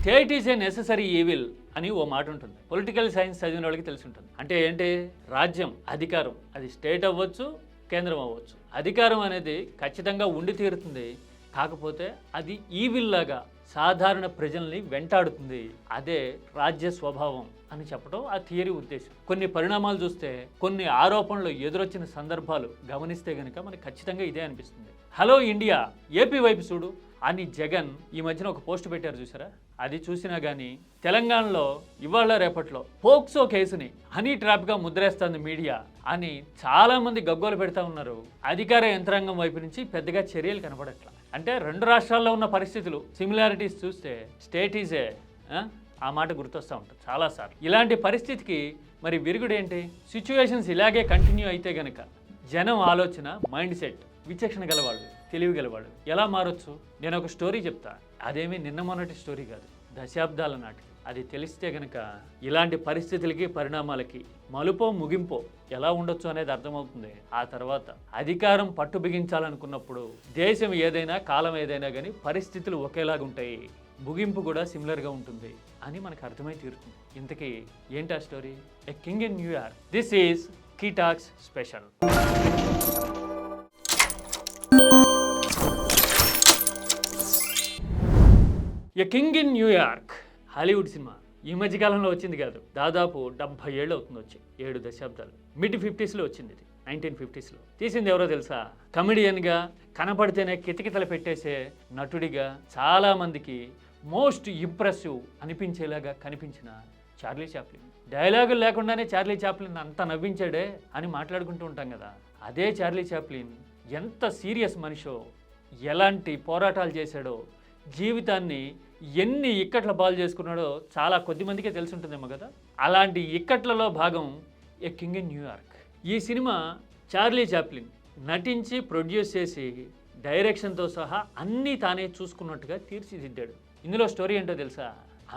State is a necessary evil అని ఓ మాట ఉంటుంది. పొలిటికల్ సైన్స్ చదివిన వాళ్ళకి తెలిసి ఉంటుంది. అంటే ఏంటి? రాజ్యం, అధికారం, అది స్టేట్ అవ్వచ్చు, కేంద్రం అవ్వచ్చు. అధికారం అనేది ఖచ్చితంగా ఉండి తీరుతుంది. కాకపోతే అది ఈవిల్ లాగా సాధారణ ప్రజల్ని వెంటాడుతుంది. అదే రాజ్య స్వభావం అని చెప్పడం ఆ థియరీ ఉద్దేశం. కొన్ని పరిణామాలు చూస్తే, కొన్ని ఆరోపణలు ఎదురొచ్చిన సందర్భాలు గమనిస్తే గనక మనకు ఖచ్చితంగా ఇదే అనిపిస్తుంది. హలో ఇండియా, ఏపీ వైపు చూడు అని జగన్ ఈ మధ్యన ఒక పోస్ట్ పెట్టారు చూసారా? అది చూసినా కానీ తెలంగాణలో ఇవాళ రేపట్లో పోక్సో కేసుని హనీ ట్రాప్గా ముద్రేస్తుంది మీడియా అని చాలా మంది గగ్గోలు పెడతా ఉన్నారు. అధికార యంత్రాంగం వైపు నుంచి పెద్దగా చర్యలు కనపడట్లా. అంటే రెండు రాష్ట్రాల్లో ఉన్న పరిస్థితులు సిమిలారిటీస్ చూస్తే స్టేట్ ఈజ్ ఏ ఆ మాట గుర్తొస్తూ ఉంటుంది చాలాసార్లు. ఇలాంటి పరిస్థితికి మరి విరుగుడేంటి? సిచ్యువేషన్స్ ఇలాగే కంటిన్యూ అయితే గనక జనం ఆలోచన, మైండ్ సెట్, విచక్షణ గలవాళ్ళు, తెలివి గలవాడు ఎలా మారొచ్చు? నేను ఒక స్టోరీ చెప్తా. అదేమీ నిన్న మొన్నటి స్టోరీ కాదు, దశాబ్దాల నాటికి. అది తెలిస్తే గనక ఇలాంటి పరిస్థితులకి, పరిణామాలకి మలుపో ముగింపో ఎలా ఉండొచ్చు అనేది అర్థమవుతుంది. ఆ తర్వాత అధికారం పట్టు బిగించాలనుకున్నప్పుడు దేశం ఏదైనా, కాలం ఏదైనా కానీ పరిస్థితులు ఒకేలాగా ఉంటాయి, ముగింపు కూడా సిమిలర్గా ఉంటుంది అని మనకు అర్థమై తీరుతుంది. ఇంతకీ ఏంటి ఆ story? A king in New York. This is key talks special. A king in New York Hollywood cinema ఈ మధ్యకాలంలో వచ్చింది కాదు, దాదాపు 70 ఏళ్ళు అవుతుంది వచ్చి, 7 దశాబ్దాలు. మిడ్ 50స్లో వచ్చింది ఇది, 1950స్లో. తీసింది ఎవరో తెలుసా? కమెడియన్గా, కనపడితేనే కితకితలు పెట్టేసే నటుడిగా, చాలామందికి మోస్ట్ ఇంప్రెసివ్ అనిపించేలాగా కనిపించిన చార్లీ చాప్లిన్. డైలాగులు లేకుండానే చార్లీ చాప్లిన్ అంత నవ్వించాడే అని మాట్లాడుకుంటూ ఉంటాం కదా. అదే చార్లీ చాప్లిన్ ఎంత సీరియస్ మనిషో, ఎలాంటి పోరాటాలు చేశాడో, జీవితాన్ని ఎన్ని ఇక్కట్ల పాలు చేసుకున్నాడో చాలా కొద్ది మందికే తెలిసి ఉంటుందేమో కదా. అలాంటి ఇక్కట్లలో భాగం ఎ కింగ్ ఇన్ న్యూయార్క్. ఈ సినిమా చార్లీ చాప్లిన్ నటించి, ప్రొడ్యూస్ చేసి, డైరెక్షన్తో సహా అన్నీ తానే చూసుకున్నట్టుగా తీర్చిదిద్దాడు. ఇందులో స్టోరీ ఏంటో తెలుసా?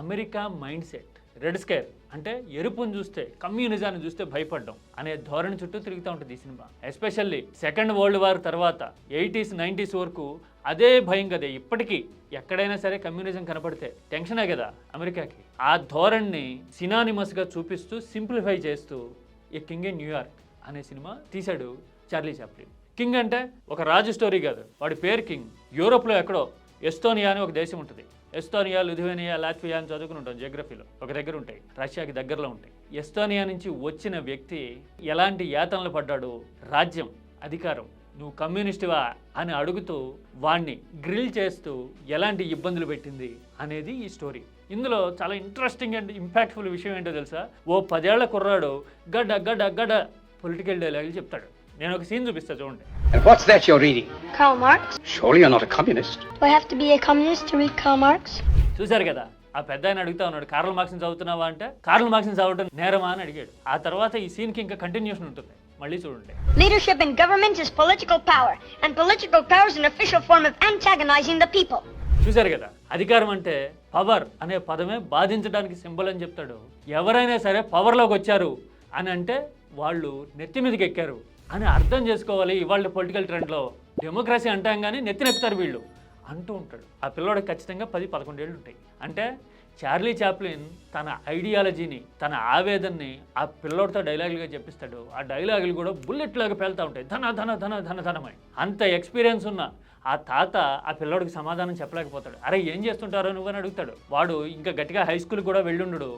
America mind set, red scare అంటే ఎరుపును చూస్తే, కమ్యూనిజాన్ని చూస్తే భయపడ్డం అనే ధోరణి చుట్టూ తిరుగుతూ ఉంటుంది ఈ cinema. Especially second world war తర్వాత 80s, 90s వరకు అదే భయం కదా. ఇప్పటికీ ఎక్కడైనా సరే కమ్యూనిజం కనపడితే టెన్షనే కదా అమెరికాకి. ఆ ధోరణిని సినానిమస్గా చూపిస్తూ, సింప్లిఫై చేస్తూ ఏ కింగ్ ఇన్ న్యూయార్క్ అనే సినిమా తీశాడు చార్లీ చాప్లిన్. కింగ్ అంటే ఒక రాజు స్టోరీ కాదు, వాడి పేరు కింగ్. యూరోప్లో ఎక్కడో ఎస్తోనియా అని ఒక దేశం ఉంటుంది. ఎస్తోనియా, లిథువేనియా, లాట్వియా అని చదువుకుని ఉంటాం జియోగ్రఫీలో. ఒక దగ్గర ఉంటాయి, రష్యాకి దగ్గరలో ఉంటాయి. ఎస్తోనియా నుంచి వచ్చిన వ్యక్తి ఎలాంటి యాతనలు పడ్డాడు, రాజ్యం, అధికారం, నువ్వు కమ్యూనిస్టువా అని అడుగుతూ వాణ్ణి గ్రిల్ చేస్తూ ఎలాంటి ఇబ్బందులు పెట్టింది అనేది ఈ స్టోరీ. ఇందులో చాలా ఇంట్రెస్టింగ్ అండ్ ఇంపాక్ట్ఫుల్ విషయం ఏంటో తెలుసా? ఓ 10 ఏళ్ల కుర్రాడు గడ్డ గడ్డ గడ్డ పొలిటికల్ డైలాగులు చెప్తాడు. నేను ఒక సీన్ చూపిస్తా చూడండి. And what's that you're reading? Karl Marx. Surely you're not a communist. Do I have to be a communist to read Karl Marx? చూశారు కదా, ఆ పెద్ద ఆయన అడుగుతా ఉన్నాడు, కార్ల్ మార్క్స్ని చదువుతున్నావా అంటే, కార్ల్ మార్క్స్ని చదవడం నేరమా అని అడిగాడు. ఆ తర్వాత ఈ సీన్కి ఇంకా కంటిన్యూషన్ ఉంటుంది, మళ్ళీ చూడండి. Leadership in government is political power, and political power is an official form of antagonizing the people. చూశారు కదా, అధికారం అంటే పవర్ అనే పదమే బాధించడానికి సింబల్ అని చెప్తాడు. ఎవరైనా సరే పవర్లోకి వచ్చారు అని అంటే వాళ్ళు నెత్తి మీదకి ఎక్కారు అని అర్థం చేసుకోవాలి. ఇవాళ పొలిటికల్ ట్రెండ్లో డెమోక్రసీ అంటాం కానీ నెత్తినెక్కుతారు వీళ్ళు అంటూ ఉంటాడు. ఆ పిల్లోడికి ఖచ్చితంగా 10-11 ఏళ్ళు ఉంటాయి. అంటే చార్లీ చాప్లిన్ తన ఐడియాలజీని, తన ఆవేదనని ఆ పిల్లోడితో డైలాగులుగా చెప్పిస్తాడు. ఆ డైలాగులు కూడా బుల్లెట్ లాగా పేలుతూ ఉంటాయి, ధన ధన ధన ధన ధనమై. అంత ఎక్స్పీరియన్స్ ఉన్న ఆ తాత ఆ పిల్లోడికి సమాధానం చెప్పలేకపోతాడు. అరే ఏం చేస్తుంటారో నువ్వని అడుగుతాడు. వాడు ఇంకా గట్టిగా హై స్కూల్ కూడా వెళ్ళుండడు,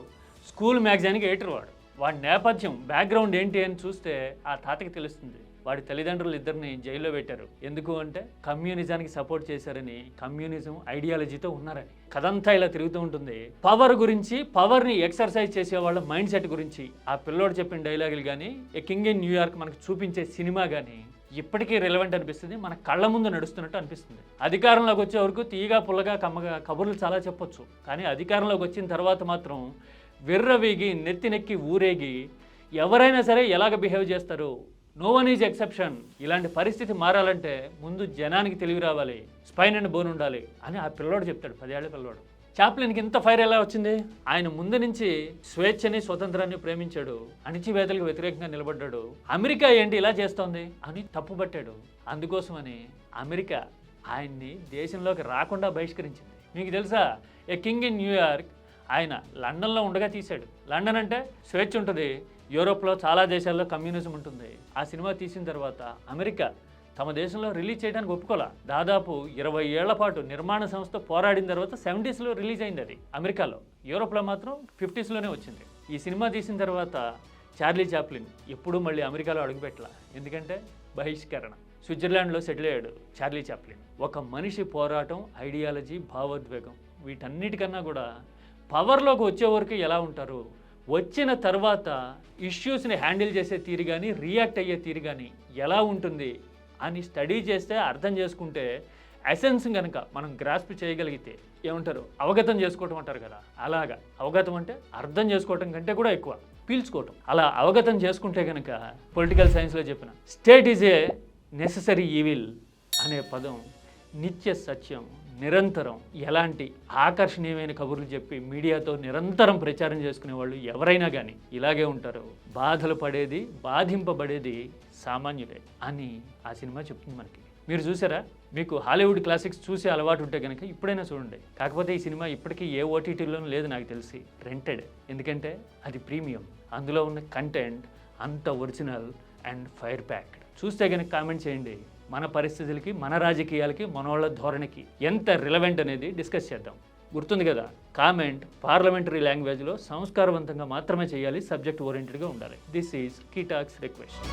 స్కూల్ మ్యాగజైన్కి ఎడిటర్. వాడి నేపథ్యం, బ్యాక్గ్రౌండ్ ఏంటి అని చూస్తే ఆ తాతకి తెలుస్తుంది. వాడి తల్లిదండ్రులు ఇద్దరిని జైల్లో పెట్టారు. ఎందుకు అంటే కమ్యూనిజానికి సపోర్ట్ చేశారని, కమ్యూనిజం ఐడియాలజీతో ఉన్నారని. కథంతా ఇలా తిరుగుతూ ఉంటుంది. పవర్ గురించి, పవర్ని ఎక్సర్సైజ్ చేసే వాళ్ళ మైండ్ సెట్ గురించి ఆ పిల్లోడు చెప్పిన డైలాగులు కానీ, ఏ కింగ్ ఇన్ న్యూయార్క్ మనకు చూపించే సినిమా కానీ ఇప్పటికీ రిలవెంట్ అనిపిస్తుంది. మన కళ్ళ ముందు నడుస్తున్నట్టు అనిపిస్తుంది. అధికారంలోకి వచ్చే వరకు తీయగా, పుల్లగా, కమ్మగా కబుర్లు చాలా చెప్పొచ్చు. కానీ అధికారంలోకి వచ్చిన తర్వాత మాత్రం విర్రవీగి, నెత్తినెక్కి ఊరేగి ఎవరైనా సరే ఎలాగ బిహేవ్ చేస్తారు, నో వన్ ఈజ్ ఎక్సెప్షన్. ఇలాంటి పరిస్థితి మారాలంటే ముందు జనానికి తెలివి రావాలి, స్పైన్ అండ్ బోన్ ఉండాలి అని ఆ పిల్లోడు చెప్తాడు, 10 ఏళ్ల పిల్లోడు. చాప్లిన్కి ఇంత ఫైర్ ఎలా వచ్చింది? ఆయన ముందు నుంచి స్వేచ్ఛని, స్వతంత్రాన్ని ప్రేమించాడు, అణిచివేతలకు వ్యతిరేకంగా నిలబడ్డాడు. అమెరికా ఏంటి ఇలా చేస్తోంది అని తప్పుపట్టాడు. అందుకోసమని అమెరికా ఆయన్ని దేశంలోకి రాకుండా బహిష్కరించింది. మీకు తెలుసా ఏ కింగ్ ఇన్ న్యూయార్క్ ఆయన లండన్లో ఉండగా తీశాడు. లండన్ అంటే స్వేచ్ఛ ఉంటుంది, యూరోప్లో చాలా దేశాల్లో కమ్యూనిజం ఉంటుంది. ఆ సినిమా తీసిన తర్వాత అమెరికా తమ దేశంలో రిలీజ్ చేయడానికి ఒప్పుకోలే. దాదాపు 20 ఏళ్ల పాటు నిర్మాణ సంస్థ పోరాడిన తర్వాత 70sలో రిలీజ్ అయింది అది అమెరికాలో. యూరోప్లో మాత్రం 50sలోనే వచ్చింది. ఈ సినిమా తీసిన తర్వాత చార్లీ చాప్లిన్ ఎప్పుడూ మళ్ళీ అమెరికాలో అడుగుపెట్టలా, ఎందుకంటే బహిష్కరణ. స్విట్జర్లాండ్లో సెటిల్ అయ్యాడు చార్లీ చాప్లిన్. ఒక మనిషి పోరాటం, ఐడియాలజీ, భావోద్వేగం వీటన్నిటికన్నా కూడా పవర్లోకి వచ్చే వరకు ఎలా ఉంటారు, వచ్చిన తర్వాత ఇష్యూస్ని హ్యాండిల్ చేసే తీరు కానీ రియాక్ట్ అయ్యే తీరు కానీ ఎలా ఉంటుంది అని స్టడీ చేస్తే, అర్థం చేసుకుంటే, ఎసెన్స్ కనుక మనం గ్రాస్ప్ చేయగలిగితే ఏమంటారు, అవగతం చేసుకోవటం అంటారు కదా, అలాగా అవగతం అంటే అర్థం చేసుకోవటం కంటే కూడా ఎక్కువ పీల్చుకోవటం. అలా అవగతం చేసుకుంటే కనుక పొలిటికల్ సైన్స్లో చెప్పిన state is a necessary evil అనే పదం నిత్య సత్యం, నిరంతరం ఎలాంటి ఆకర్షణీయమైన కబుర్లు చెప్పి మీడియాతో నిరంతరం ప్రచారం చేసుకునే వాళ్ళు ఎవరైనా కానీ ఇలాగే ఉంటారు. బాధలు పడేది, బాధింపబడేది సామాన్యుడే అని ఆ సినిమా చెప్తుంది మనకి. మీరు చూసారా? మీకు హాలీవుడ్ క్లాసిక్స్ చూసే అలవాటు ఉంటే కనుక ఇప్పుడైనా చూడండి. కాకపోతే ఈ సినిమా ఇప్పటికీ ఏ ఓటీటీలోనూ లేదు నాకు తెలిసి, రెంటెడ్. ఎందుకంటే అది ప్రీమియం, అందులో ఉన్న కంటెంట్ అంత ఒరిజినల్ అండ్ ఫైర్ ప్యాక్డ్. చూస్తే కనుక కామెంట్ చేయండి. మన పరిస్థితులకి, మన రాజకీయాలకి, మనోళ్ళ ధోరణికి ఎంత రిలవెంట్ అనేది డిస్కస్ చేద్దాం. గుర్తుంది కదా, కామెంట్ పార్లమెంటరీ లాంగ్వేజ్లో సంస్కారవంతంగా మాత్రమే చేయాలి, సబ్జెక్ట్ ఓరియంటెడ్గా ఉండాలి. This is key talks request.